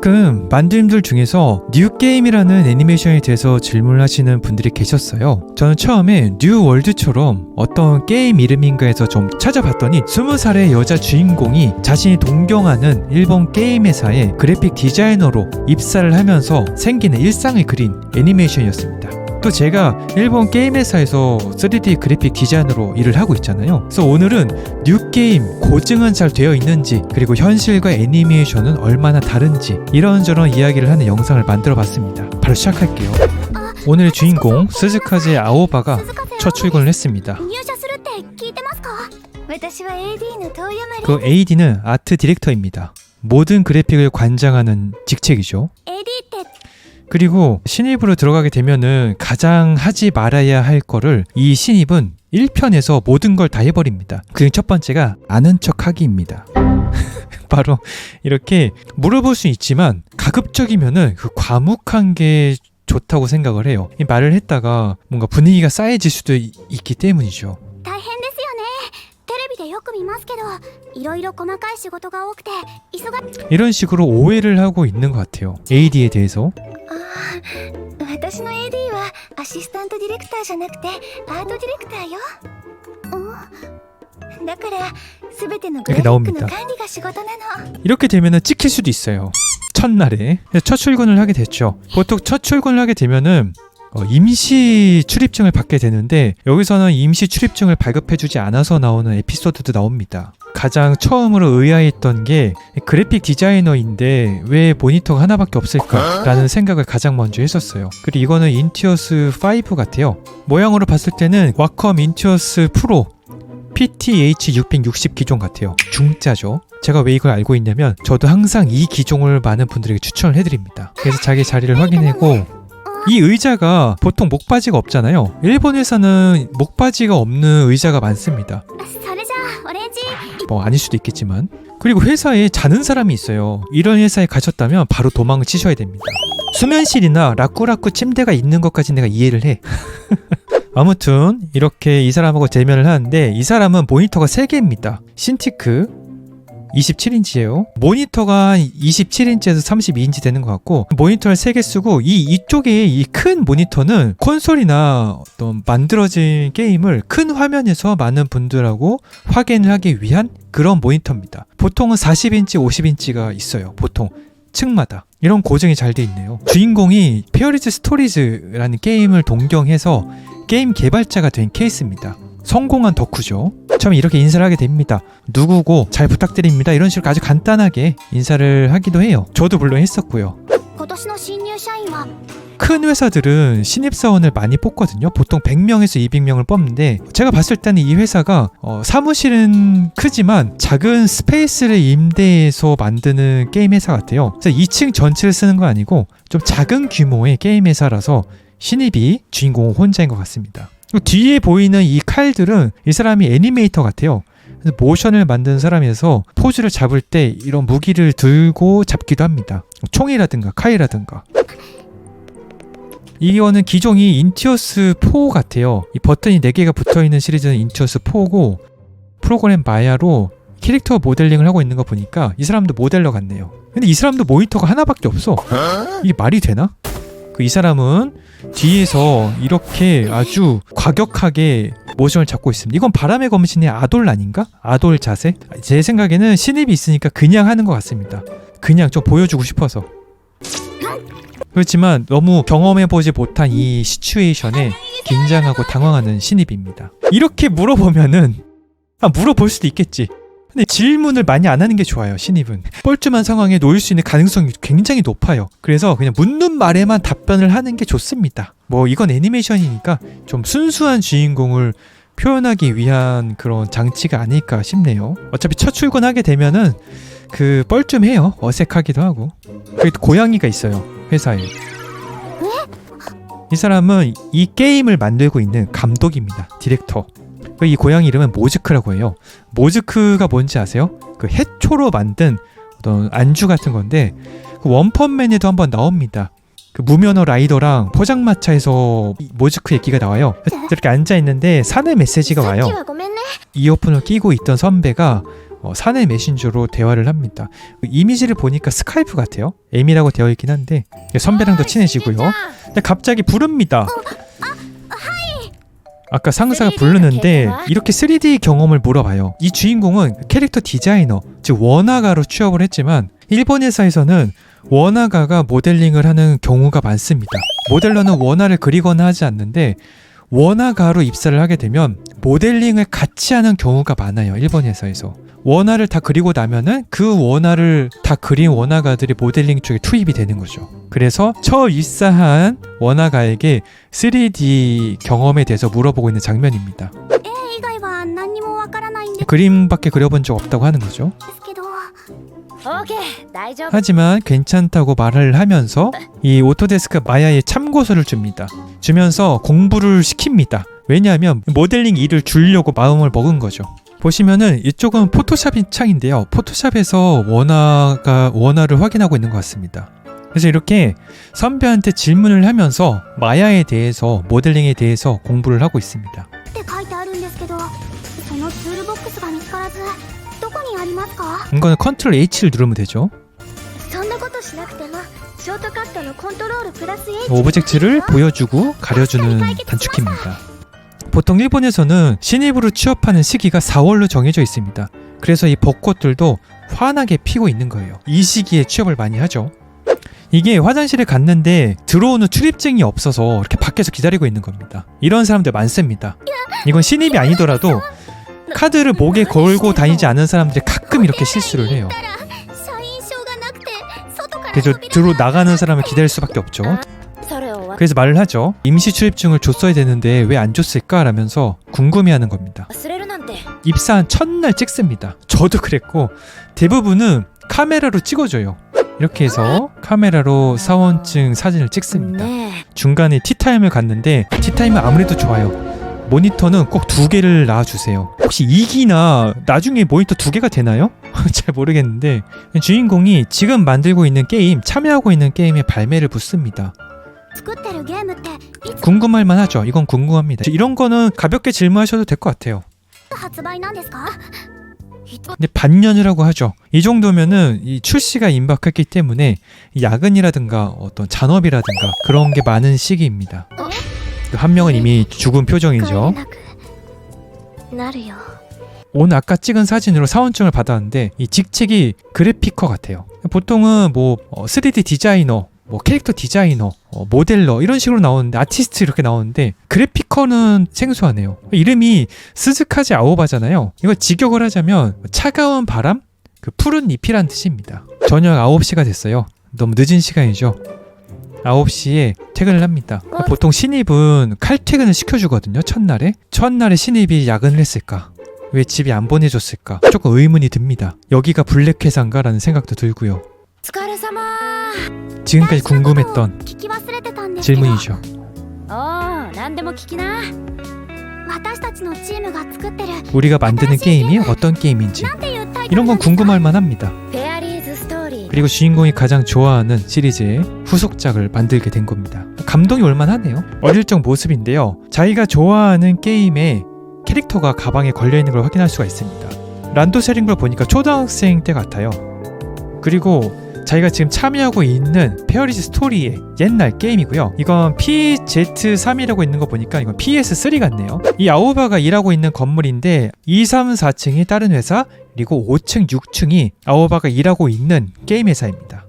가끔 만두님들 중에서 뉴게임이라는 애니메이션에 대해서 질문을 하시는 분들이 계셨어요. 저는 처음에 뉴월드처럼 어떤 게임 이름인가 해서 좀 찾아봤더니 20살의 여자 주인공이 자신이 동경하는 일본 게임 회사의 그래픽 디자이너로 입사를 하면서 생기는 일상을 그린 애니메이션이었습니다. 또 제가 일본 게임 회사에서 3D 그래픽 디자이너로 일을 하고 있잖아요. 그래서 오늘은 뉴게임 고증은 잘 되어 있는지, 그리고 현실과 애니메이션은 얼마나 다른지 이런저런 이야기를 하는 영상을 만들어 봤습니다. 바로 시작할게요. 오늘의 주인공 스즈카제 아오바가 첫 출근을 했습니다. 그 AD는 아트 디렉터입니다. 모든 그래픽을 관장하는 직책이죠. 그리고 신입으로 들어가게 되면은 가장 하지 말아야 할 거를 이 신입은 1편에서 모든 걸 다 해버립니다. 그중 첫 번째가 아는 척하기입니다. 바로 이렇게 물어볼 수 있지만 가급적이면은 그 과묵한 게 좋다고 생각을 해요. 이 말을 했다가 뭔가 분위기가 쌓여질 수도 있기 때문이죠. 이런 식으로 오해를 하고 있는 것 같아요. AD에 대해서. 私の AD はアシスタントディレクターじゃなくてアートディレクターよ。だから全てのグラフィックの管理が仕事なの。 이렇게 되면은 찍힐 수도 있어요. 첫날에 첫 출근을 하게 됐죠. 보통 첫 출근을 하게 되면은 임시 출입증을 받게 되는데, 여기서는 임시 출입증을 발급해주지 않아서 나오는 에피소드도 나옵니다. 가장 처음으로 의아했던 게 그래픽 디자이너인데 왜 모니터가 하나밖에 없을까 라는 생각을 가장 먼저 했었어요. 그리고 이거는 인투어스 5 같아요. 모양으로 봤을 때는 와컴 인투어스 프로 PTH660 기종 같아요. 중짜죠. 제가 왜 이걸 알고 있냐면 저도 항상 이 기종을 많은 분들에게 추천을 해드립니다. 그래서 자기 자리를 확인하고, 이 의자가 보통 목바지가 없잖아요. 일본 회사는 목바지가 없는 의자가 많습니다. 아닐 수도 있겠지만. 그리고 회사에 자는 사람이 있어요. 이런 회사에 가셨다면 바로 도망을 치셔야 됩니다. 수면실이나 라꾸라꾸 침대가 있는 것까지 내가 이해를 해. 아무튼 이렇게 이 사람하고 대면을 하는데, 이 사람은 모니터가 3개입니다. 신티크 27인치예요. 모니터가 27인치에서 32인치 되는 것 같고, 모니터를 3개 쓰고 이쪽에 이 큰 모니터는 콘솔이나 어떤 만들어진 게임을 큰 화면에서 많은 분들하고 확인을 하기 위한 그런 모니터입니다. 보통은 40인치, 50인치가 있어요. 보통 층마다. 이런 고증이 잘 돼 있네요. 주인공이 페어리즈 스토리즈라는 게임을 동경해서 게임 개발자가 된 케이스입니다. 성공한 덕후죠. 처음에 이렇게 인사를 하게 됩니다. 누구고 잘 부탁드립니다. 이런 식으로 아주 간단하게 인사를 하기도 해요. 저도 물론 했었고요. 큰 회사들은 신입사원을 많이 뽑거든요. 보통 100명에서 200명을 뽑는데, 제가 봤을 때는 이 회사가 사무실은 크지만 작은 스페이스를 임대해서 만드는 게임 회사 같아요. 그래서 2층 전체를 쓰는 거 아니고 좀 작은 규모의 게임 회사라서 신입이 주인공 혼자인 것 같습니다. 뒤에 보이는 이 칼들은 이 사람이 애니메이터 같아요. 그래서 모션을 만든 사람이어서 포즈를 잡을 때 이런 무기를 들고 잡기도 합니다. 총이라든가 칼이라든가. 이거는 기종이 인투어스 4 같아요. 이 버튼이 4개가 붙어있는 시리즈는 인투어스 4고, 프로그램 마야로 캐릭터 모델링을 하고 있는 거 보니까 이 사람도 모델러 같네요. 근데 이 사람도 모니터가 하나밖에 없어. 이게 말이 되나? 이 사람은 뒤에서 이렇게 아주 과격하게 모션을 잡고 있습니다. 이건 바람의 검신의 아돌 아닌가? 아돌 자세? 제 생각에는 신입이 있으니까 그냥 하는 것 같습니다. 그냥 좀 보여주고 싶어서. 그렇지만 너무 경험해보지 못한 이 시츄에이션에 긴장하고 당황하는 신입입니다. 이렇게 물어보면은 물어볼 수도 있겠지. 근데 질문을 많이 안 하는 게 좋아요. 신입은 뻘쭘한 상황에 놓일 수 있는 가능성이 굉장히 높아요. 그래서 그냥 묻는 말에만 답변을 하는 게 좋습니다. 뭐 이건 애니메이션이니까 좀 순수한 주인공을 표현하기 위한 그런 장치가 아닐까 싶네요. 어차피 첫 출근하게 되면은 그 뻘쭘해요. 어색하기도 하고. 그리고 고양이가 있어요. 회사에. 이 사람은 이 게임을 만들고 있는 감독입니다. 디렉터. 이 고양이 이름은 모즈크라고 해요. 모즈크가 뭔지 아세요? 그 해초로 만든 어떤 안주 같은 건데, 그 원펀맨에도 한번 나옵니다. 그 무면허 라이더랑 포장마차에서 모즈크 얘기가 나와요. 저렇게 앉아있는데 사내 메시지가 와요. 이어폰을 끼고 있던 선배가 사내 메신저로 대화를 합니다. 이미지를 보니까 스카이프 같아요. M이라고 되어 있긴 한데 선배랑도 친해지고요. 근데 갑자기 부릅니다. 아까 상사가 부르는데 이렇게 3D 경험을 물어봐요. 이 주인공은 캐릭터 디자이너, 즉 원화가로 취업을 했지만 일본 회사에서는 원화가가 모델링을 하는 경우가 많습니다. 모델러는 원화를 그리거나 하지 않는데 원화가로 입사를 하게 되면 모델링을 같이 하는 경우가 많아요. 일본 회사에서. 원화를 다 그리고 나면은 그 원화를 다 그린 원화가들이 모델링 쪽에 투입이 되는 거죠. 그래서 처 입사한 원화가에게 3D 경험에 대해서 물어보고 있는 장면입니다. 以外は何にもわからないんです 그림밖에 그려본 적 없다고 하는 거죠. けど OK 大丈夫 하지만 괜찮다고 말을 하면서 이 오토데스크 마야에 참고서를 줍니다. 주면서 공부를 시킵니다. 왜냐하면 모델링 일을 주려고 마음을 먹은 거죠. 보시면은 이쪽은 포토샵인 창인데요. 포토샵에서 원화를 확인하고 있는 것 같습니다. 그래서 이렇게 선배한테 질문을 하면서 마야에 대해서, 모델링에 대해서 공부를 하고 있습니다. って書いてあるんですけどそのツールボックスが見つからずどこにありますか 이거는 컨트롤 H를 누르면 되죠. そんなことしなくてもショートカットのコントロールプラス H 오브젝트를 보여주고 가려주는 단축키입니다. 보통 일본에서는 신입으로 취업하는 시기가 4월로 정해져 있습니다. 그래서 이 벚꽃들도 환하게 피고 있는 거예요. 이 시기에 취업을 많이 하죠. 이게 화장실에 갔는데 들어오는 출입증이 없어서 이렇게 밖에서 기다리고 있는 겁니다. 이런 사람들 많습니다. 이건 신입이 아니더라도 카드를 목에 걸고 다니지 않은 사람들이 가끔 이렇게 실수를 해요. 社員証がなくて外から 그래서 들어 나가는 사람을 기다릴 수밖에 없죠. それを 그래서 말을 하죠. 임시 출입증을 줬어야 되는데 왜 안 줬을까? 라면서 궁금해하는 겁니다. 忘れるなんて 입사한 첫날 찍습니다. 저도 그랬고 대부분은 카메라로 찍어줘요. 이렇게 해서 카메라로 사원증 사진을 찍습니다. ね 중간에 티타임을 갔는데 티타임은 아무래도 좋아요. 모니터는 꼭 2개를 놔주세요. 혹시 2기나 나중에 모니터 2개가 되나요? 잘 모르겠는데 주인공이 지금 만들고 있는 게임, 참여하고 있는 게임에 발매를 붙습니다. 作ってるゲームっていつ 궁금할 만하죠. 이건 궁금합니다. 이런 거는 가볍게 질문하셔도 될 것 같아요. 発売なんですか 근데 반년이라고 하죠. 이 정도면은 이 출시가 임박했기 때문에 야근이라든가 어떤 잔업이라든가 그런 게 많은 시기입니다. 한 명은 이미 죽은 표정이죠. なるよ 오늘 아까 찍은 사진으로 사원증을 받았는데 이 직책이 그래피커 같아요. 보통은 뭐 3D 디자이너, 뭐 캐릭터 디자이너, 모델러 이런 식으로 나오는데 아티스트 이렇게 나오는데 그래피커는 생소하네요. 이름이 스즈카즈 아오바잖아요. 이걸 직역을 하자면 차가운 바람, 그 푸른 잎이란 뜻입니다. 저녁 9시가 됐어요. 너무 늦은 시간이죠. 9시에 퇴근을 합니다. 보통 신입은 칼퇴근을 시켜주거든요. 첫날에 신입이 야근을 했을까? 왜 집에 안 보내줬을까? 조금 의문이 듭니다. 여기가 블랙 회사인가? 라는 생각도 들고요. お疲れ様 지금까지 궁금했던 聞き忘れてたんですけど 질문이죠. おー何でも聞きな私たちのチームが作ってる 우리가 만드는 게임이 어떤 게임인지 なんていうタイトル 이런 건 궁금할 만합니다. フェアリーズストーリー 그리고 주인공이 가장 좋아하는 시리즈의 후속작을 만들게 된 겁니다. 감동이 올만하네요. 어릴 적 모습인데요. 자기가 좋아하는 게임에 캐릭터가 가방에 걸려있는 걸 확인할 수가 있습니다. 란도셀인 걸 보니까 초등학생 때 같아요. 그리고 자기가 지금 참여하고 있는 페어리즈 스토리의 옛날 게임이고요. 이건 PZ3이라고 있는 거 보니까 이건 PS3 같네요. 이 아오바가 일하고 있는 건물인데 2, 3, 4층이 다른 회사, 그리고 5층, 6층이 아오바가 일하고 있는 게임 회사입니다.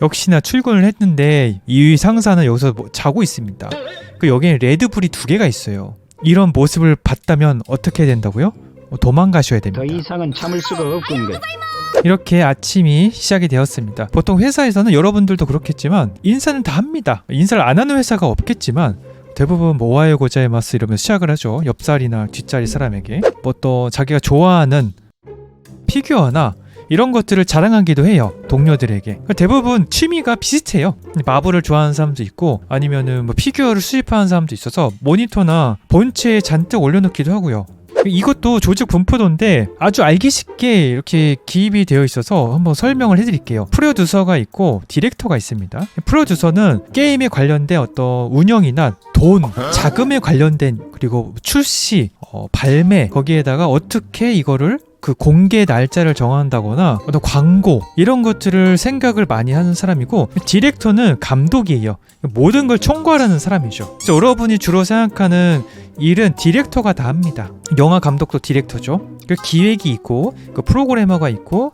역시나 출근을 했는데 이 상사는 여기서 자고 있습니다. 그 여기에 레드불이 2개가 있어요. 이런 모습을 봤다면 어떻게 된다고요? 도망가셔야 됩니다. 더 이상은 참을 수가 없군요. 이렇게 아침이 시작이 되었습니다. 보통 회사에서는 여러분들도 그렇겠지만 인사는 다 합니다. 인사를 안 하는 회사가 없겠지만 대부분 뭐 오하요 고자이마스 이러면 시작을 하죠. 옆자리나 뒷자리 사람에게 뭐 또 자기가 좋아하는 피규어나 이런 것들을 자랑하기도 해요. 동료들에게. 대부분 취미가 비슷해요. 마블을 좋아하는 사람도 있고 아니면은 뭐 피규어를 수집하는 사람도 있어서 모니터나 본체에 잔뜩 올려놓기도 하고요. 이것도 조직 분포도인데 아주 알기 쉽게 이렇게 기입이 되어 있어서 한번 설명을 해드릴게요. 프로듀서가 있고 디렉터가 있습니다. 프로듀서는 게임에 관련된 어떤 운영이나 돈, 자금에 관련된 그리고 출시, 발매 거기에다가 어떻게 이거를 그 공개 날짜를 정한다거나 어떤 광고 이런 것들을 생각을 많이 하는 사람이고 디렉터는 감독이에요. 모든 걸 총괄하는 사람이죠. 그래서 여러분이 주로 생각하는 일은 디렉터가 다 합니다. 영화 감독도 디렉터죠. 그 기획이 있고 그 프로그래머가 있고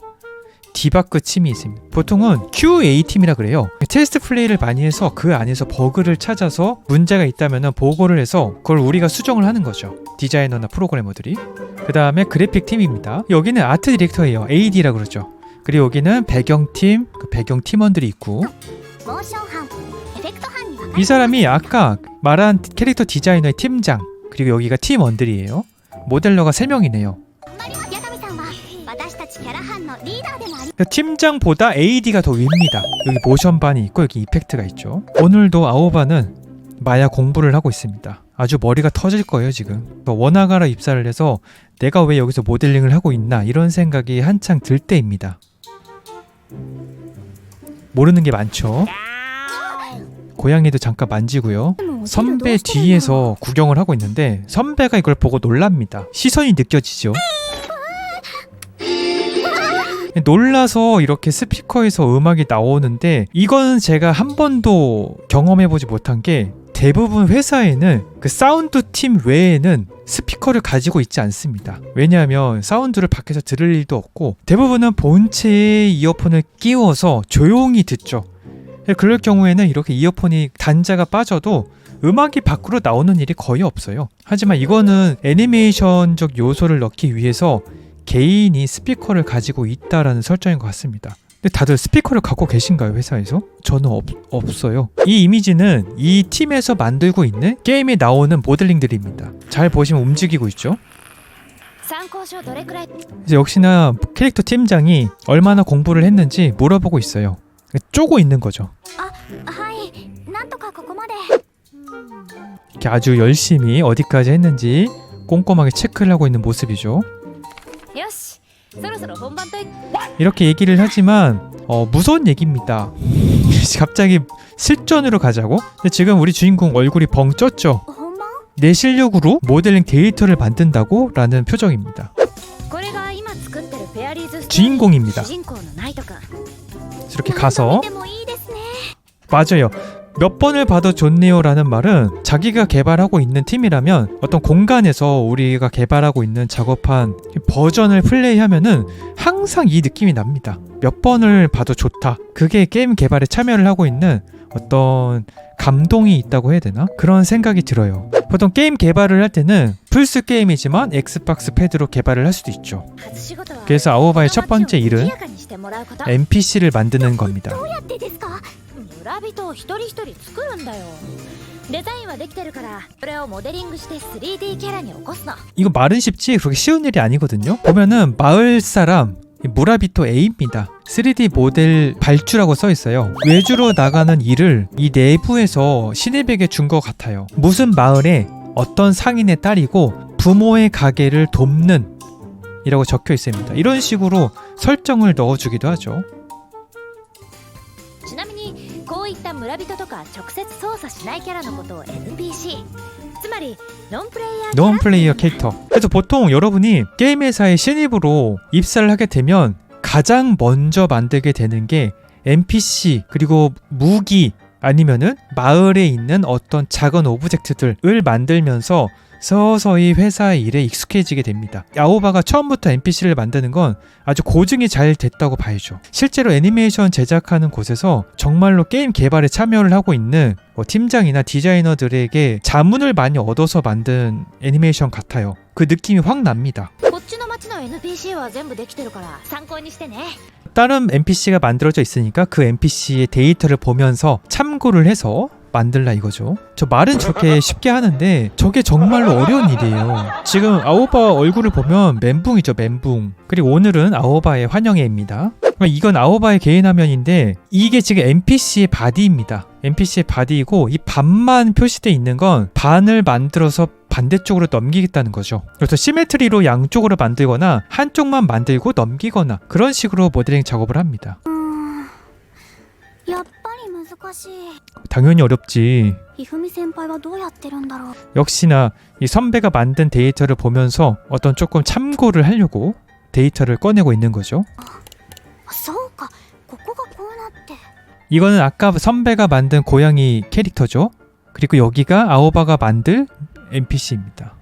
디바그 팀이 있습니다. 보통은 QA 팀이라 그래요. 테스트 플레이를 많이 해서 그 안에서 버그를 찾아서 문제가 있다면 보고를 해서 그걸 우리가 수정을 하는 거죠. 디자이너나 프로그래머들이. 그 다음에 그래픽 팀입니다. 여기는 아트 디렉터예요. AD라 그러죠. 그리고 여기는 배경팀, 그 배경 팀원들이 있고 이 사람이 아까 말한 캐릭터 디자이너의 팀장 그리고 여기가 팀원들이에요. 모델러가 3명이네요. 팀장보다 AD가 더 위입니다. 여기 모션반이 있고 여기 이펙트가 있죠. 오늘도 아오바는 마야 공부를 하고 있습니다. 아주 머리가 터질 거예요 지금. 원화가라 입사를 해서 내가 왜 여기서 모델링을 하고 있나 이런 생각이 한창 들 때입니다. 모르는 게 많죠. 고양이도 잠깐 만지고요. 선배 뒤에서 구경을 하고 있는데 선배가 이걸 보고 놀랍니다. 시선이 느껴지죠. 놀라서 이렇게 스피커에서 음악이 나오는데 이건 제가 한 번도 경험해보지 못한 게 대부분 회사에는 그 사운드 팀 외에는 스피커를 가지고 있지 않습니다. 왜냐하면 사운드를 밖에서 들을 일도 없고 대부분은 본체에 이어폰을 끼워서 조용히 듣죠. 그럴 경우에는 이렇게 이어폰이 단자가 빠져도 음악이 밖으로 나오는 일이 거의 없어요. 하지만 이거는 애니메이션적 요소를 넣기 위해서 개인이 스피커를 가지고 있다라는 설정인 것 같습니다. 근데 다들 스피커를 갖고 계신가요, 회사에서? 저는 없어요. 이 이미지는 이 팀에서 만들고 있는 게임에 나오는 모델링들입니다. 잘 보시면 움직이고 있죠? 이제 역시나 캐릭터 팀장이 얼마나 공부를 했는지 물어보고 있어요. 쪼고 있는 거죠. 이렇게 아주 열심히 어디까지 했는지 꼼꼼하게 체크를 하고 있는 모습이죠. 이렇게 얘기를 하지만 무서운 얘기입니다. 갑자기 실전으로 가자고? 근데 지금 우리 주인공 얼굴이 벙 쪘죠? 내 실력으로 모델링 데이터를 만든다고? 라는 표정입니다. 주인공입니다. 이렇게 가서 맞아요. 몇 번을 봐도 좋네요 라는 말은 자기가 개발하고 있는 팀이라면 어떤 공간에서 우리가 개발하고 있는 작업한 버전을 플레이하면은 항상 이 느낌이 납니다. 몇 번을 봐도 좋다. 그게 게임 개발에 참여를 하고 있는 어떤 감동이 있다고 해야 되나? 그런 생각이 들어요. 보통 게임 개발을 할 때는 플스 게임이지만 엑스박스 패드로 개발을 할 수도 있죠. 그래서 아오바의 첫 번째 일은 NPC를 만드는 겁니다. 이거 말은 쉽지 그렇게 쉬운 일이 아니거든요. 보면은 마을 사람 무라비토 A입니다. 3D 모델 발주라고 써있어요. 외주로 나가는 일을 이 내부에서 신입에게 준 것 같아요. 무슨 마을에 어떤 상인의 딸이고 부모의 가게를 돕는 이라고 적혀 있습니다. 이런 식으로 설정을 넣어주기도 하죠. ちなみにこういった村人とか直接操作しないキャラのことを NPC つまりノンプレイヤー캐릭터. 그래서 보통 여러분이 게임 회사의 신입으로 입사를 하게 되면 가장 먼저 만들게 되는 게 NPC 그리고 무기 아니면은 마을에 있는 어떤 작은 오브젝트들을 만들면서 서서히 회사의 일에 익숙해지게 됩니다. 아오바가 처음부터 NPC를 만드는 건 아주 고증이 잘 됐다고 봐야죠. 실제로 애니메이션 제작하는 곳에서 정말로 게임 개발에 참여를 하고 있는 팀장이나 디자이너들에게 자문을 많이 얻어서 만든 애니메이션 같아요. 그 느낌이 확 납니다. 다른 NPC가 만들어져 있으니까 그 NPC의 데이터를 보면서 참고를 해서 만들라 이거죠. 저 말은 저렇게 쉽게 하는데 저게 정말로 어려운 일이에요. 지금 아오바 얼굴을 보면 멘붕이죠, 멘붕. 그리고 오늘은 아오바의 환영회입니다. 이건 아오바의 개인 화면인데 이게 지금 NPC의 바디입니다. NPC의 바디이고 이 반만 표시되어 있는 건 반을 만들어서 반대쪽으로 넘기겠다는 거죠. 그래서 시메트리로 양쪽으로 만들거나 한쪽만 만들고 넘기거나 그런 식으로 모델링 작업을 합니다. やっぱり難しい。 당연히 어렵지. ひふみ先輩はどうやってるんだろう。 역시나 이 선배가 만든 데이터를 보면서 어떤 조금 참고를 하려고 데이터를 꺼내고 있는 거죠. そうか、ここがこうなって。 이거는 아까 선배가 만든 고양이 캐릭터죠. 그리고 여기가 아오바가 만들 NPC입니다.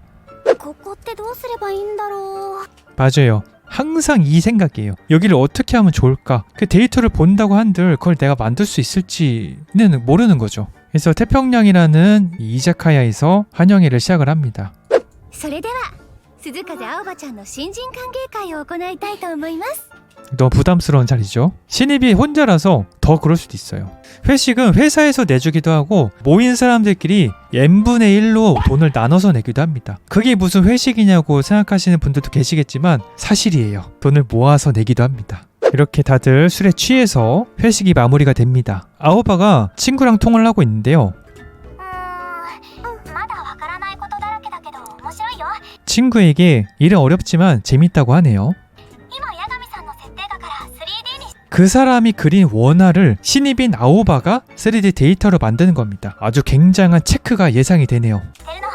ここってどうすればいいんだろう。 맞아요. 항상 이 생각이에요. 여기를 어떻게 하면 좋을까? 그 데이터를 본다고 한들 그걸 내가 만들 수 있을지는 모르는 거죠. 그래서 태평양이라는 이 이자카야에서 환영회를 시작을 합니다. それでは鈴風青葉ちゃんの新人歓迎会を行いたいと思います。 너무 부담스러운 자리죠. 신입이 혼자라서 더 그럴 수도 있어요. 회식은 회사에서 내주기도 하고 모인 사람들끼리 n분의 1로 돈을 나눠서 내기도 합니다. 그게 무슨 회식이냐고 생각하시는 분들도 계시겠지만 사실이에요. 돈을 모아서 내기도 합니다. 이렇게 다들 술에 취해서 회식이 마무리가 됩니다. 아오바가 친구랑 통화를 하고 있는데요. まだわからないことだらけだけど面白いよ。 친구에게 일은 어렵지만 재밌다고 하네요. 今八神さんの設定画から 3D に 그 사람이 그린 원화를 신입인 아오바가 3D 데이터로 만드는 겁니다. 아주 굉장한 체크가 예상이 되네요. してるの。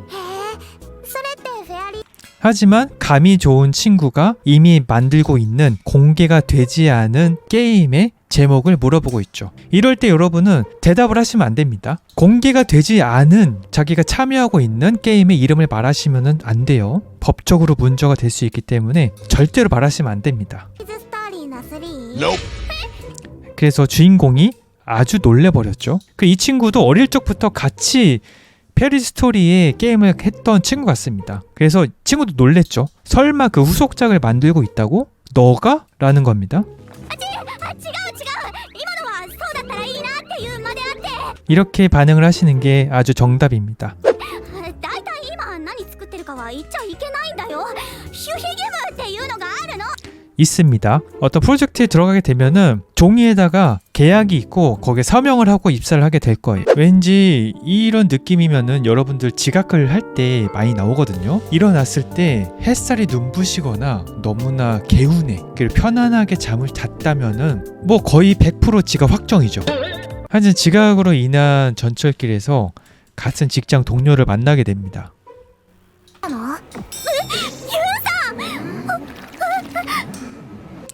へえ、それってフェアリー。 하지만 감이 좋은 친구가 이미 만들고 있는 공개가 되지 않은 게임의 제목을 물어보고 있죠. 이럴 때 여러분은 대답을 하시면 안 됩니다. 공개가 되지 않은 자기가 참여하고 있는 게임의 이름을 말하시면 안 돼요. 법적으로 문제가 될 수 있기 때문에 절대로 말하시면 안 됩니다. ストーリーの3。 그래서 주인공이 아주 놀래버렸죠. 이 친구도 어릴 적부터 같이 페리스토리의 게임을 했던 친구 같습니다. 그래서 친구도 놀랬죠. 설마 그 후속작을 만들고 있다고? 너가? 라는 겁니다. あ、違う違う。今のはそうだったらいいなっていうまであって。 이렇게 반응을 하시는 게 아주 정답입니다. だいたい今何作ってるかは言っちゃいけないんだよ。守秘義務っていうのがあるの。 있습니다. 어떤 프로젝트에 들어가게 되면은 종이에다가 계약이 있고 거기에 서명을 하고 입사를 하게 될 거예요. 왠지 이런 느낌이면은 여러분들 지각을 할 때 많이 나오거든요. 일어났을 때 햇살이 눈부시거나 너무나 개운해. 그리고 편안하게 잠을 잤다면은 뭐 거의 100% 지각 확정이죠. 하지만 지각으로 인한 전철길에서 같은 직장 동료를 만나게 됩니다. なの？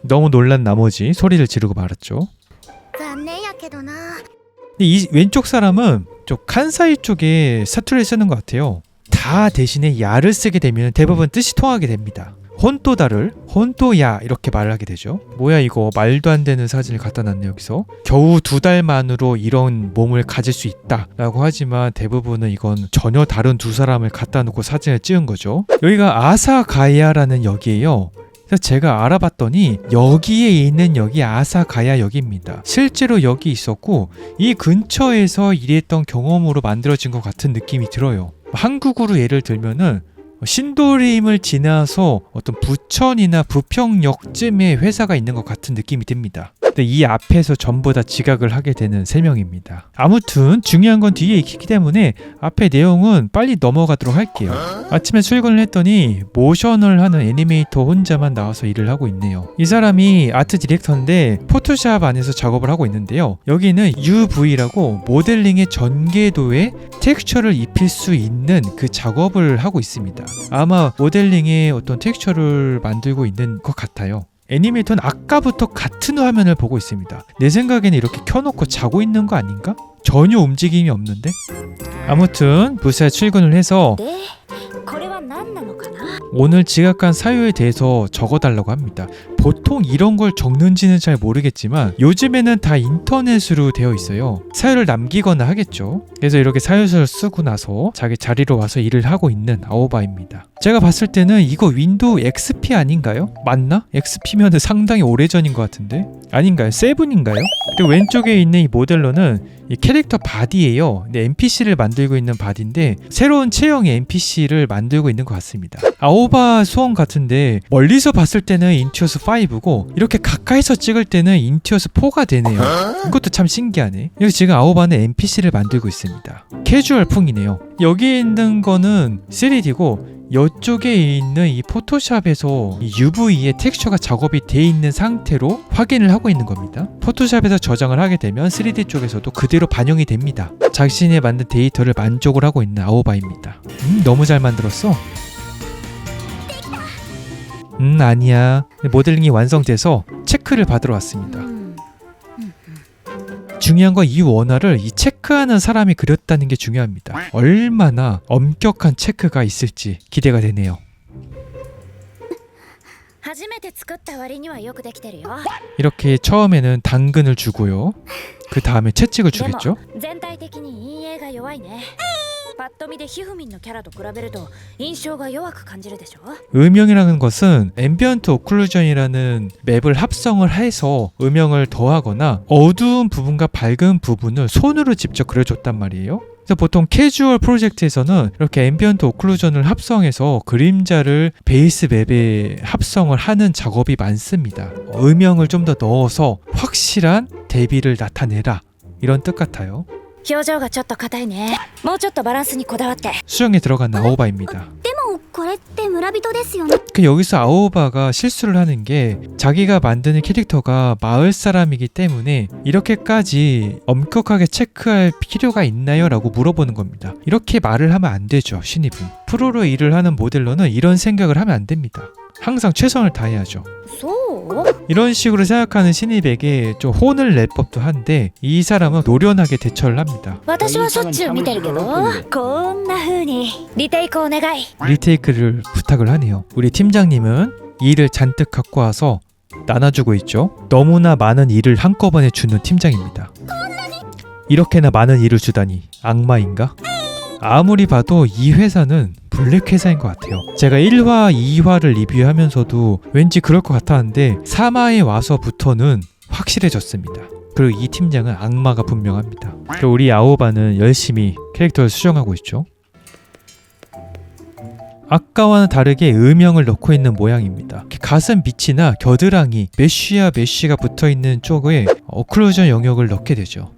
너무 놀란 나머지 소리를 지르고 말았죠. 残念やけどな。 근데 이 왼쪽 사람은 좀 칸사이 쪽에 사투리를 쓰는 것 같아요. 다 대신에 야를 쓰게 되면 대부분 뜻이 통하게 됩니다. 혼또다를 혼또야 이렇게 말을 하게 되죠. 뭐야 이거 말도 안 되는 사진을 갖다 놨네 여기서. 겨우 2달 만으로 이런 몸을 가질 수 있다 라고 하지만 대부분은 이건 전혀 다른 두 사람을 갖다 놓고 사진을 찍은 거죠. 여기가 아사가야라는 역이에요. 그래서 제가 알아봤더니 여기에 있는 역이 아사가야 역입니다. 실제로 역이 있었고 이 근처에서 일했던 경험으로 만들어진 것 같은 느낌이 들어요. 한국으로 예를 들면은 신도림을 지나서 어떤 부천이나 부평역쯤에 회사가 있는 것 같은 느낌이 듭니다. 근데 이 앞에서 전부 다 지각을 하게 되는 3명입니다. 아무튼 중요한 건 뒤에 있기 때문에 앞에 내용은 빨리 넘어가도록 할게요. 아침에 출근을 했더니 모션을 하는 애니메이터 혼자만 나와서 일을 하고 있네요. 이 사람이 아트 디렉터인데 포토샵 안에서 작업을 하고 있는데요. 여기는 UV라고 모델링의 전개도에 텍스처를 입힐 수 있는 그 작업을 하고 있습니다. 아마 모델링의 어떤 텍스처를 만들고 있는 것 같아요. 애니메이터는 아까부터 같은 화면을 보고 있습니다. 내 생각에는 이렇게 켜놓고 자고 있는 거 아닌가? 전혀 움직임이 없는데? 아무튼 부사에 출근을 해서 でこれは何なのかな。 오늘 지각한 사유에 대해서 적어달라고 합니다. 보통 이런 걸 적는지는 잘 모르겠지만 요즘에는 다 인터넷으로 되어 있어요. 사유를 남기거나 하겠죠. 그래서 이렇게 사유서를 쓰고 나서 자기 자리로 와서 일을 하고 있는 아오바입니다. 제가 봤을 때는 이거 윈도우 XP 아닌가요? 맞나? XP면 상당히 오래전인 것 같은데? 아닌가요? 7인가요? 그리고 왼쪽에 있는 이 모델러는 이 캐릭터 바디예요. 근데 NPC를 만들고 있는 바디인데 새로운 체형의 NPC를 만들고 있는 것 같습니다. 아오 아오바 수원 같은데 멀리서 봤을 때는 인투어스 5고 이렇게 가까이서 찍을 때는 인투어스 4가 되네요. 이것도 참 신기하네. 여기 지금 아오바는 NPC를 만들고 있습니다. 캐주얼 풍이네요. 여기 있는 거는 3D고 이쪽에 있는 이 포토샵에서 이 UV에 텍스처가 작업이 돼 있는 상태로 확인을 하고 있는 겁니다. 포토샵에서 저장을 하게 되면 3D 쪽에서도 그대로 반영이 됩니다. 자신이 만든 데이터를 만족을 하고 있는 아오바입니다. 너무 잘 만들었어. 아니야. 모델링이 완성돼서 체크를 받으러 왔습니다. 중요한 건 이 원화를 이 체크하는 사람이 그렸다는 게 중요합니다. 얼마나 엄격한 체크가 있을지 기대가 되네요. 初めて作った割にはよくできてるよ。 이렇게 처음에는 당근을 주고요. 그 다음에 채찍을 でも 주겠죠. 全体的に陰影が弱いね。パッと見でひふみんのキャラと比べると印象が弱く感じるでしょ。 음영이라는 것은 앰비언트 오클루전이라는 맵을 합성을 해서 음영을 더하거나 어두운 부분과 밝은 부분을 손으로 직접 그려줬단 말이에요. 그래서 보통 캐주얼 프로젝트에서는 이렇게 앰비언트 오클루전을 합성해서 그림자를 베이스 맵에 합성을 하는 작업이 많습니다. 음영을 좀 더 넣어서 확실한 대비를 나타내라, 이런 뜻 같아요. 表情がちょっと硬いね。もうちょっとバランスにこだわって。 수정에 들어간 아오바입니다. でもこれって村人ですよね。 여기서 아오바가 실수를 하는 게 자기가 만드는 캐릭터가 마을 사람이기 때문에 이렇게까지 엄격하게 체크할 필요가 있나요? 라고 물어보는 겁니다. 이렇게 말을 하면 안 되죠, 신입은. 프로로 일을 하는 모델러는 이런 생각을 하면 안 됩니다. 항상 최선을 다해야죠. そう？ 이런 식으로 생각하는 신입에게 좀 혼을 낼 법도 한데 이 사람은 노련하게 대처를 합니다. 私はしょっちゅう見てるけど、こんな風にリテイクお願い。 리테이크를 부탁을 하네요. 우리 팀장님은 일을 잔뜩 갖고 와서 나눠주고 있죠. 너무나 많은 일을 한꺼번에 주는 팀장입니다. 이렇게나 많은 일을 주다니 악마인가? 아무리 봐도 이 회사는 블랙 회사인 것 같아요. 제가 1화, 2화를 리뷰하면서도 왠지 그럴 것 같았는데 3화에 와서부터는 확실해졌습니다. 그리고 이 팀장은 악마가 분명합니다. 그리고 우리 아오바는 열심히 캐릭터를 수정하고 있죠. 아까와는 다르게 음영을 넣고 있는 모양입니다. 가슴 밑이나 겨드랑이, 메쉬와 메쉬가 붙어있는 쪽에 오클루전 영역을 넣게 되죠.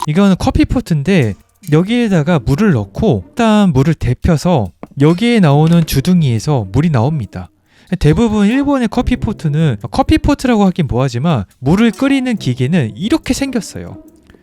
이거는 커피포트인데 여기에다가 물을 넣고 일단 물을 데펴서 여기에 나오는 주둥이에서 물이 나옵니다. 대부분 일본의 커피포트는 커피포트라고 하긴 뭐하지만 물을 끓이는 기계는 이렇게 생겼어요.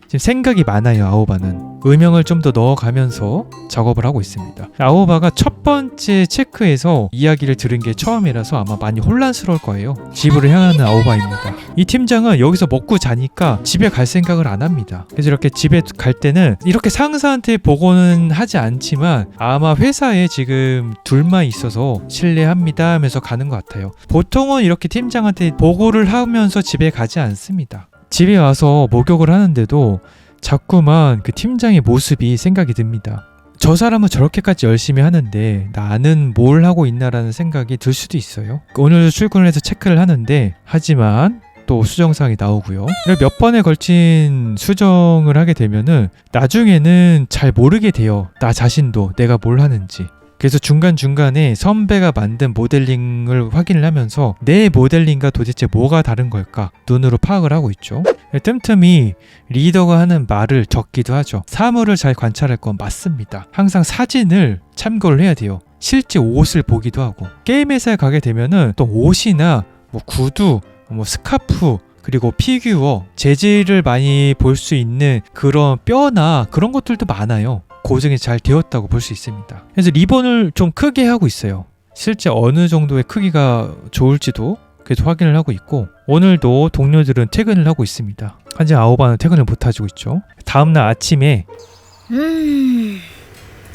지금 생각이 많아요. 아오바는 음영을 좀 더 넣어가면서 작업을 하고 있습니다. 아오바가 첫 번째 체크에서 이야기를 들은 게 처음이라서 아마 많이 혼란스러울 거예요. 집으로 향하는 아오바입니다. 이 팀장은 여기서 먹고 자니까 집에 갈 생각을 안 합니다. 그래서 이렇게 집에 갈 때는 이렇게 상사한테 보고는 하지 않지만 아마 회사에 지금 둘만 있어서 실례합니다 하면서 가는 것 같아요. 보통은 이렇게 팀장한테 보고를 하면서 집에 가지 않습니다. 집에 와서 목욕을 하는데도 자꾸만 그 팀장의 모습이 생각이 듭니다. 저 사람은 저렇게까지 열심히 하는데 나는 뭘 하고 있나라는 생각이 들 수도 있어요. 오늘 출근을 해서 체크를 하는데 하지만 또 수정사항이 나오고요. 몇 번에 걸친 수정을 하게 되면은 나중에는 잘 모르게 돼요. 나 자신도 내가 뭘 하는지. 그래서 중간중간에 선배가 만든 모델링을 확인을 하면서 내 모델링과 도대체 뭐가 다른 걸까 눈으로 파악을 하고 있죠. 틈틈이 리더가 하는 말을 적기도 하죠. 사물을 잘 관찰할 건 맞습니다. 항상 사진을 참고를 해야 돼요. 실제 옷을 보기도 하고 게임 회사에 가게 되면은 또 옷이나 뭐 구두, 뭐 스카프 그리고 피규어, 재질을 많이 볼 수 있는 그런 뼈나 그런 것들도 많아요. 고증이 잘 되었다고 볼 수 있습니다. 그래서 리본을 좀 크게 하고 있어요. 실제 어느 정도의 크기가 좋을지도 계속 확인을 하고 있고 오늘도 동료들은 퇴근을 하고 있습니다. 하지만 아오바는 퇴근을 못 하고 있죠. 다음날 아침에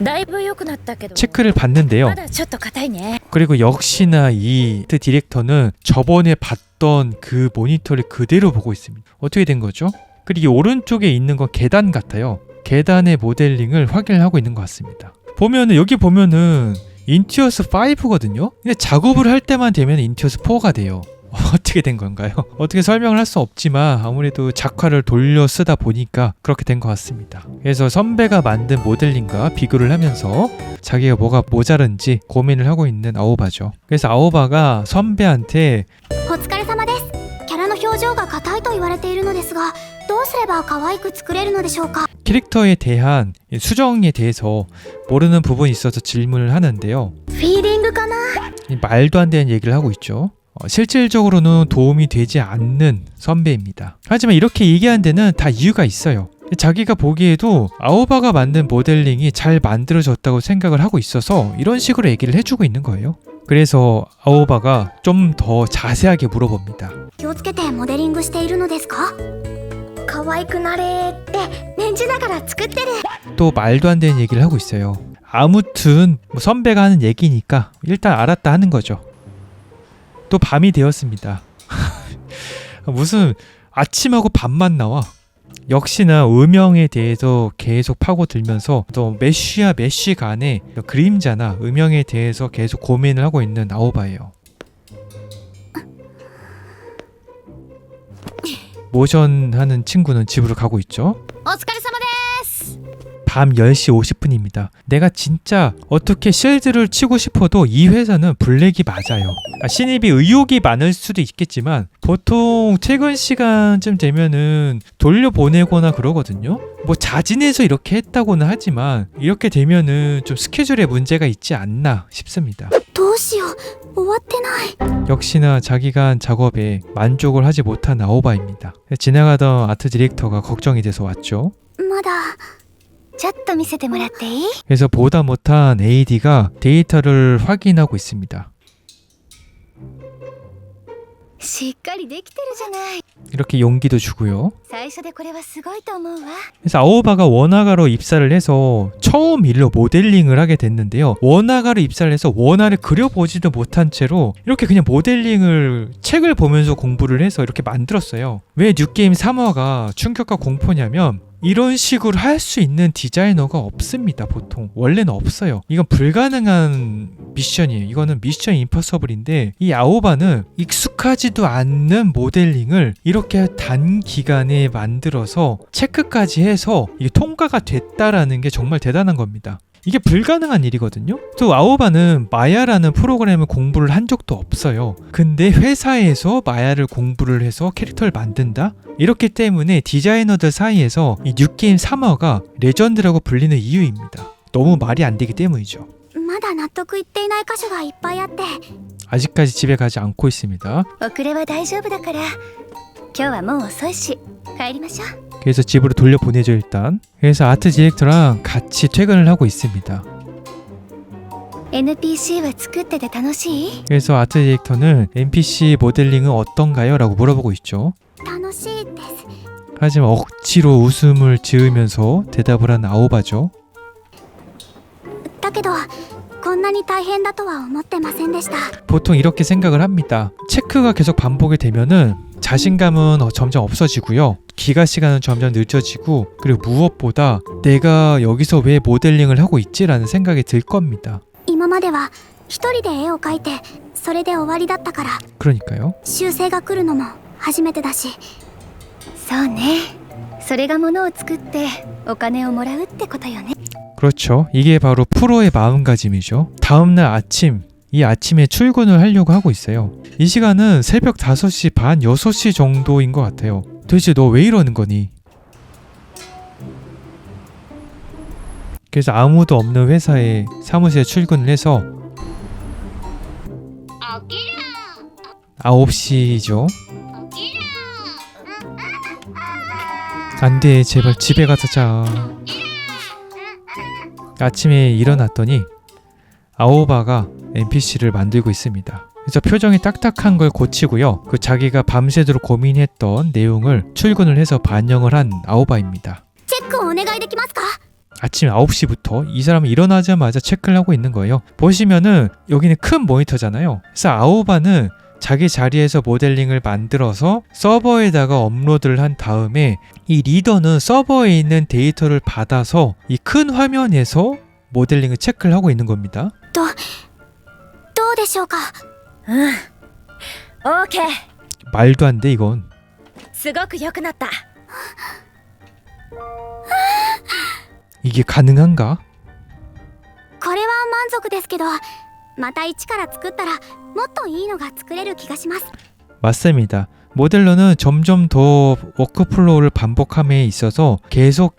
だいぶ良くなったけど 체크를 받는데요. まだちょっと硬いね。 그리고 역시나 이 디렉터는 저번에 봤던 그 모니터를 그대로 보고 있습니다. 어떻게 된 거죠? 그리고 이 오른쪽에 있는 건 계단 같아요. 계단의 모델링을 확인을 하고 있는 것 같습니다. 보면은 여기 보면은 인투어스 5거든요. 근데 작업을 할 때만 되면 인투어스 4가 돼요. 어떻게 된 건가요? 어떻게 설명을 할 수 없지만 아무래도 작화를 돌려 쓰다 보니까 그렇게 된 것 같습니다. 그래서 선배가 만든 모델링과 비교를 하면서 자기가 뭐가 모자른지 고민을 하고 있는 아오바죠. 그래서 아오바가 선배한테 お疲れ様です。キャラの表情が硬いと言われているのですが、どうすれば可愛く作れるのでしょうか。 캐릭터에 대한 수정에 대해서 모르는 부분이 있어서 질문을 하는데요. フィーリングかな。 말도 안 되는 얘기를 하고 있죠. 실질적으로는 도움이 되지 않는 선배입니다. 하지만 이렇게 얘기하는 데는 다 이유가 있어요. 자기가 보기에도 아오바가 만든 모델링이 잘 만들어졌다고 생각을 하고 있어서 이런 식으로 얘기를 해주고 있는 거예요. 그래서 아오바가 좀 더 자세하게 물어봅니다. 気をつけてモデリングしているのですか。可愛くなれって念じながら作ってる。 또 말도 안 되는 얘기를 하고 있어요. 아무튼 뭐 선배가 하는 얘기니까 일단 알았다 하는 거죠. 또 밤이 되었습니다. 무슨 아침하고 밤만 나와. 역시나 음영에 대해서 계속 파고들면서 또 메쉬와 메쉬 간의 그림자나 음영에 대해서 계속 고민을 하고 있는 아오바예요. 모션하는 친구는 집으로 가고 있죠. お疲れ様です。 밤 10시 50분입니다. 내가 진짜 어떻게 실드를 치고 싶어도 이 회사는 블랙이 맞아요. 신입이 의욕이 많을 수도 있겠지만 보통 퇴근 시간쯤 되면은 돌려보내거나 그러거든요. 뭐 자진해서 이렇게 했다고는 하지만 이렇게 되면은 좀 스케줄에 문제가 있지 않나 싶습니다. どうしよう。終わってない。 역시나 자기가 한 작업에 만족을 하지 못한 아오바입니다. 지나가던 아트 디렉터가 걱정이 돼서 왔죠. まだちょっと見せてもらっていい？ 그래서 보다 못한 AD가 데이터를 확인하고 있습니다. しっかりできてるじゃない。 이렇게 용기도 주고요. 最初でこれはすごいと思うわ。 그래서 아오바가 원화가로 입사를 해서 처음 일로 모델링을 하게 됐는데요. 원화가로 입사를 해서 원화를 그려보지도 못한 채로 이렇게 그냥 모델링을 책을 보면서 공부를 해서 이렇게 만들었어요. 왜 뉴게임 3화가 충격과 공포냐면 이런 식으로 할 수 있는 디자이너가 없습니다. 보통 원래는 없어요. 이건 불가능한 미션이에요. 이거는 미션 임퍼서블인데 이 아오바는 익숙하지도 않는 모델링을 이렇게 단기간에 만들어서 체크까지 해서 이게 통과가 됐다라는 게 정말 대단한 겁니다. 이게 불가능한 일이거든요. 또 아오바는 마야라는 프로그램을 공부를 한 적도 없어요. 근데 회사에서 마야를 공부를 해서 캐릭터를 만든다? 이렇기 때문에 디자이너들 사이에서 이 뉴게임 3화가 레전드라고 불리는 이유입니다. 너무 말이 안 되기 때문이죠. まだ納得いっていない箇所がいっぱいあって。 아직까지 집에 가지 않고 있습니다. 遅れは大丈夫だから。今日はもう遅いし帰りましょう。 그래서 집으로 돌려보내죠 일단. 그래서 아트 디렉터랑 같이 퇴근을 하고 있습니다. NPC は作ってて楽しい？ 그래서 아트 디렉터는 NPC 모델링은 어떤가요? 라고 물어보고 있죠. 楽しいです。 하지만 억지로 웃음을 지으면서 대답을 한 아오바죠. だけどこんなに大変だとは思ってませんでした。 보통 이렇게 생각을 합니다. 체크가 계속 반복이 되면은 자신감은 점점 없어지고요. 기가 시간은 점점 늦어지고 그리고 무엇보다 내가 여기서 왜 모델링을 하고 있지라는 생각이 들 겁니다. 今までは一人で絵を描いてそれで終わりだったから 그러니까요. 修正が来るのも初めてだし。そうね。それが物を作ってお金をもらうってことよね。 그렇죠. 이게 바로 프로의 마음가짐이죠. 다음날 아침, 이 아침에 출근을 하려고 하고 있어요. 이 시간은 새벽 5시 반, 6시 정도인 것 같아요. 도대체 너 왜 이러는 거니? 그래서 아무도 없는 회사에 사무실에 출근을 해서 9시죠. 안돼, 제발 집에 가서 자. 아침에 일어났더니 아오바가 NPC를 만들고 있습니다. 그래서 표정이 딱딱한 걸 고치고요. 그 자기가 밤새도록 고민했던 내용을 출근을 해서 반영을 한 아오바입니다. チェックをお願いできますか？ 아침 9시부터 이 사람은 일어나자마자 체크를 하고 있는 거예요. 보시면은 여기는 큰 모니터잖아요. 그래서 아오바는 자기 자리에서 모델링을 만들어서 서버에다가 업로드를 한 다음에 이 리더는 서버에 있는 데이터를 받아서 이 큰 화면에서 모델링을 체크를 하고 있는 겁니다. どうでしょうか？うんオーケー 말도 안 돼 이건. すごく良くなった。 이게 가능한가? これは満足ですけど、また一から作ったらもっといいのが作れる気がします。 맞습니다. 모델러는 점점 더 워크플로우를 반복함에 있어서 계속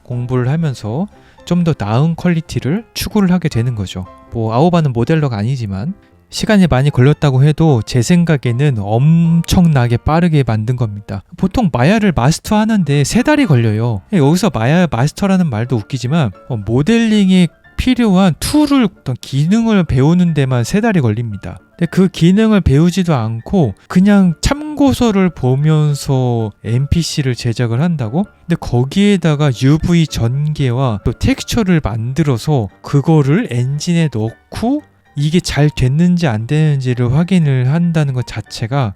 공부를 하면서 좀 더 나은 퀄리티를 추구를 하게 되는 거죠. 뭐 아오바는 모델러가 아니지만 시간이 많이 걸렸다고 해도 제 생각에는 엄청나게 빠르게 만든 겁니다. 보통 마야를 마스터하는데 3달이 걸려요. 여기서 마야 마스터라는 말도 웃기지만 모델링에 필요한 툴을, 어떤 기능을 배우는 데만 3달이 걸립니다. 근데 그 기능을 배우지도 않고 그냥 참고서를 보면서 NPC를 제작을 한다고? 근데 거기에다가 UV 전개와 또 텍스처를 만들어서 그거를 엔진에 넣고 이게 잘 됐는지 안 되는지를 확인을 한다는 것 자체가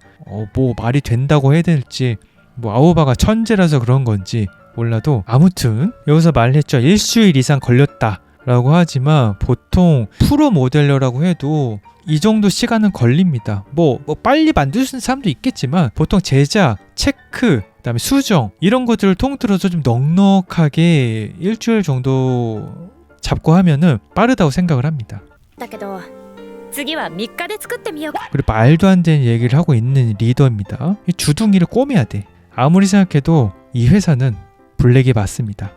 뭐 말이 된다고 해야 될지, 뭐 아오바가 천재라서 그런 건지 몰라도, 아무튼 여기서 말했죠. 일주일 이상 걸렸다 라고 하지만 보통 프로 모델러라고 해도 이 정도 시간은 걸립니다. 뭐 빨리 만들 수 있는 사람도 있겠지만 보통 제작, 체크, 그다음에 수정 이런 것들을 통틀어서 좀 넉넉하게 일주일 정도 잡고 하면은 빠르다고 생각을 합니다. だけど次は3日で作ってみよう。 그리고 말도 안 되는 얘기를 하고 있는 리더입니다. 이 주둥이를 꼬매야 돼. 아무리 생각해도 이 회사는 블랙이 맞습니다.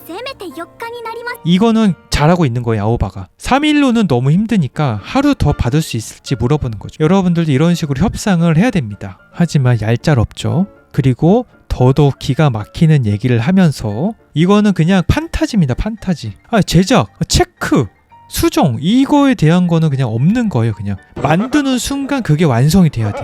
せめて4日になります。 이거는 잘하고 있는 거예요. 아오바가 3일로는 너무 힘드니까 하루 더 받을 수 있을지 물어보는 거죠. 여러분들도 이런 식으로 협상을 해야 됩니다. 하지만 얄짤없죠. 그리고 더더욱 기가 막히는 얘기를 하면서 이거는 그냥 판타지입니다. 판타지. 제작, 체크, 수정 이거에 대한 거는 그냥 없는 거예요. 그냥 만드는 순간 그게 완성이 돼야 돼.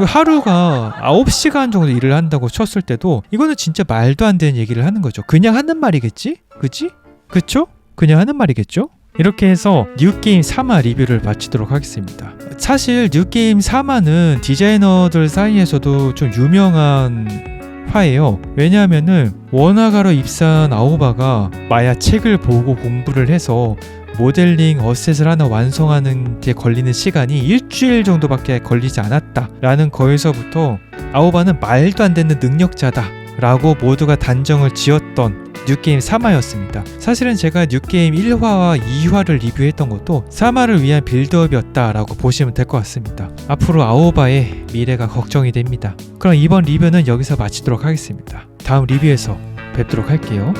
하루가 9시간 정도 일을 한다고 쳤을 때도 이거는 진짜 말도 안 되는 얘기를 하는 거죠. 그냥 하는 말이겠지? 그치? 그쵸? 그냥 하는 말이겠죠? 이렇게 해서 뉴게임 3화 리뷰를 마치도록 하겠습니다. 사실 뉴게임 3화는 디자이너들 사이에서도 좀 유명한 화예요. 왜냐하면은 원화가로 입사한 아오바가 마야 책을 보고 공부를 해서 모델링 어셋을 하나 완성하는 데 걸리는 시간이 일주일 정도밖에 걸리지 않았다 라는 거에서부터 아오바는 말도 안 되는 능력자다 라고 모두가 단정을 지었던 뉴게임 3화였습니다. 사실은 제가 뉴게임 1화와 2화를 리뷰했던 것도 3화를 위한 빌드업이었다 라고 보시면 될 것 같습니다. 앞으로 아오바의 미래가 걱정이 됩니다. 그럼 이번 리뷰는 여기서 마치도록 하겠습니다. 다음 리뷰에서 뵙도록 할게요.